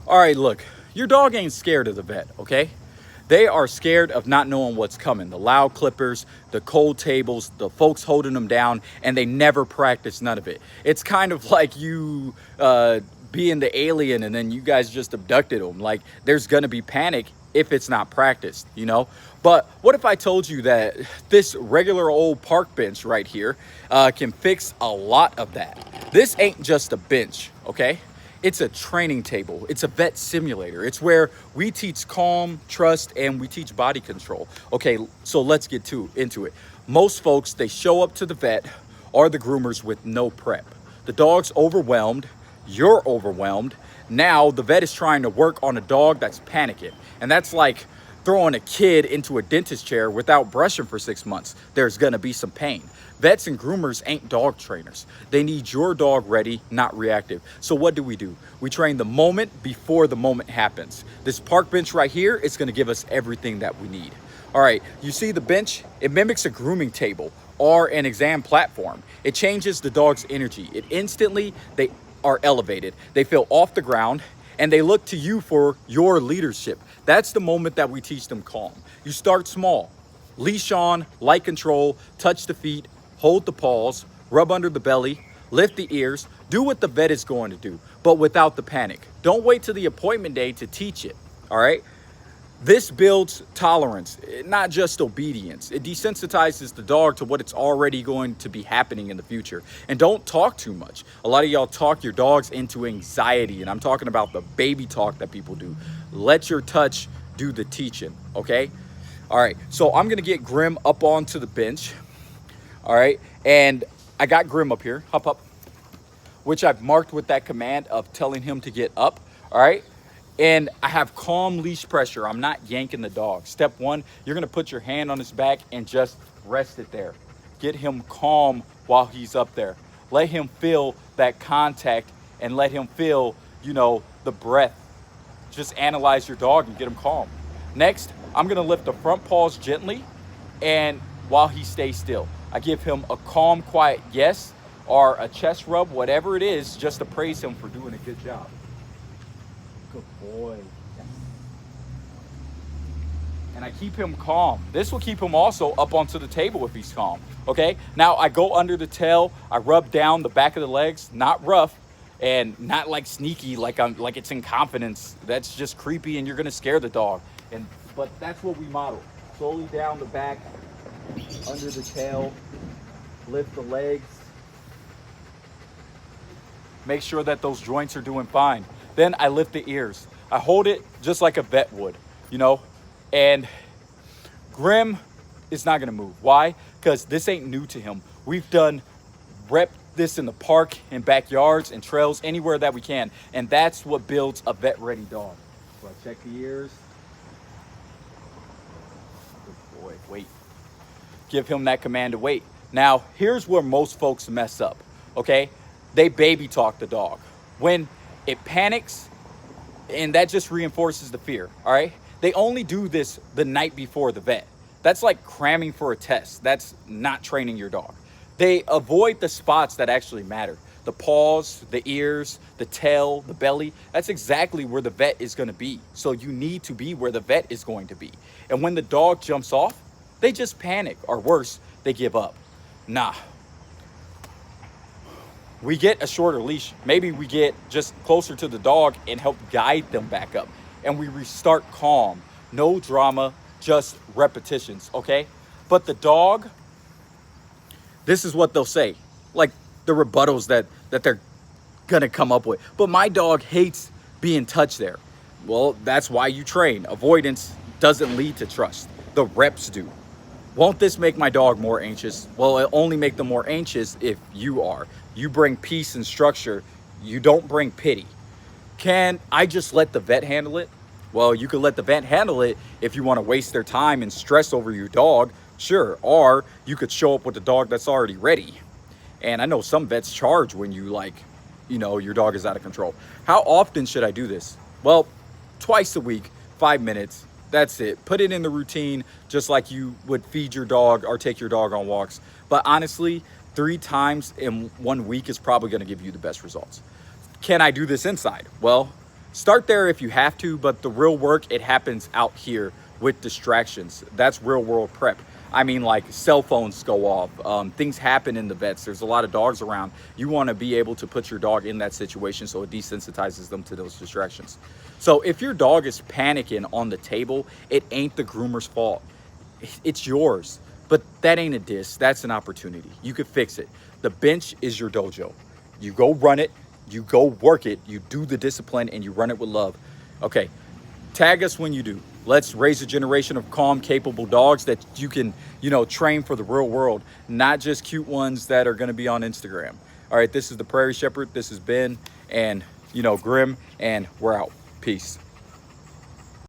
All right, look, your dog ain't scared of the vet, okay? They are scared of not knowing what's coming. The loud clippers, the cold tables, the folks holding them down, and they never practice none of it. It's kind of like you being the alien and then you guys just abducted them. Like, there's gonna be panic if it's not practiced, you know? But what if I told you that this regular old park bench right here can fix a lot of that? This ain't just a bench, okay? It's a training table. It's a vet simulator. It's where we teach calm, trust, and we teach body control. Okay, so let's get into it. Most folks, they show up to the vet or the groomers with no prep. The dog's overwhelmed, you're overwhelmed. Now the vet is trying to work on a dog that's panicking. And that's like throwing a kid into a dentist chair without brushing for 6 months. There's gonna be some pain. Vets and groomers ain't dog trainers. They need your dog ready, not reactive. So what do? We train the moment before the moment happens. This park bench right here is gonna give us everything that we need. All right, you see the bench? It mimics a grooming table or an exam platform. It changes the dog's energy. They are elevated. They feel off the ground and they look to you for your leadership. That's the moment that we teach them calm. You start small, leash on, light control, touch the feet, hold the paws, rub under the belly, lift the ears, do what the vet is going to do, but without the panic. Don't wait till the appointment day to teach it, all right? This builds tolerance, not just obedience. It desensitizes the dog to what it's already going to be happening in the future. And don't talk too much. A lot of y'all talk your dogs into anxiety, and I'm talking about the baby talk that people do. Let your touch do the teaching, okay? All right, so I'm gonna get Grim up onto the bench. All right, and I got Grim up here, hop up, which I've marked with that command of telling him to get up, all right? And I have calm leash pressure. I'm not yanking the dog. Step one, you're gonna put your hand on his back and just rest it there. Get him calm while he's up there. Let him feel that contact and let him feel, you know, the breath. Just analyze your dog and get him calm. Next, I'm gonna lift the front paws gently and while he stays still. I give him a calm, quiet yes, or a chest rub, whatever it is, just to praise him for doing a good job. Good boy. Yes. And I keep him calm. This will keep him also up onto the table if he's calm, okay? Now I go under the tail, I rub down the back of the legs, not rough, and not like sneaky, like it's in confidence. That's just creepy and you're gonna scare the dog. But that's what we model. Slowly down the back, under the tail, lift the legs. Make sure that those joints are doing fine. Then I lift the ears. I hold it just like a vet would, you know? And Grim is not gonna move. Why? Because this ain't new to him. We've done rep this in the park, in backyards, and trails, anywhere that we can. And that's what builds a vet-ready dog. So I check the ears. Good boy, wait. Give him that command to wait. Now, here's where most folks mess up, okay? They baby talk the dog. When it panics, and that just reinforces the fear, all right? They only do this the night before the vet. That's like cramming for a test. That's not training your dog. They avoid the spots that actually matter. The paws, the ears, the tail, the belly. That's exactly where the vet is gonna be. So you need to be where the vet is going to be. And when the dog jumps off, they just panic, or worse, they give up. Nah. We get a shorter leash. Maybe we get just closer to the dog and help guide them back up. And we restart calm. No drama, just repetitions, okay? But the dog, this is what they'll say. Like the rebuttals that they're gonna come up with. But my dog hates being touched there. Well, that's why you train. Avoidance doesn't lead to trust. The reps do. Won't this make my dog more anxious? Well, it'll only make them more anxious if you are. You bring peace and structure. You don't bring pity. Can I just let the vet handle it? Well, you could let the vet handle it if you want to waste their time and stress over your dog, sure. Or you could show up with a dog that's already ready. And I know some vets charge when you your dog is out of control. How often should I do this? Well, twice a week, 5 minutes. That's it. Put it in the routine, just like you would feed your dog or take your dog on walks. But honestly, 3 times in 1 week is probably going to give you the best results. Can I do this inside? Well, Start there if you have to, but the real work, it happens out here with distractions. That's real world prep. I mean, like cell phones go off, things happen in the vets. There's a lot of dogs around. You want to be able to put your dog in that situation so it desensitizes them to those distractions. So if your dog is panicking on the table, it ain't the groomer's fault. It's yours. But that ain't a diss. That's an opportunity. You could fix it. The bench is your dojo. You go run it, you go work it, you do the discipline, and you run it with love. Okay, tag us when you do. Let's raise a generation of calm, capable dogs that you can, train for the real world, not just cute ones that are going to be on Instagram. All right, this is the Prairie Shepherd. This is Ben and, Grim, and we're out. Peace.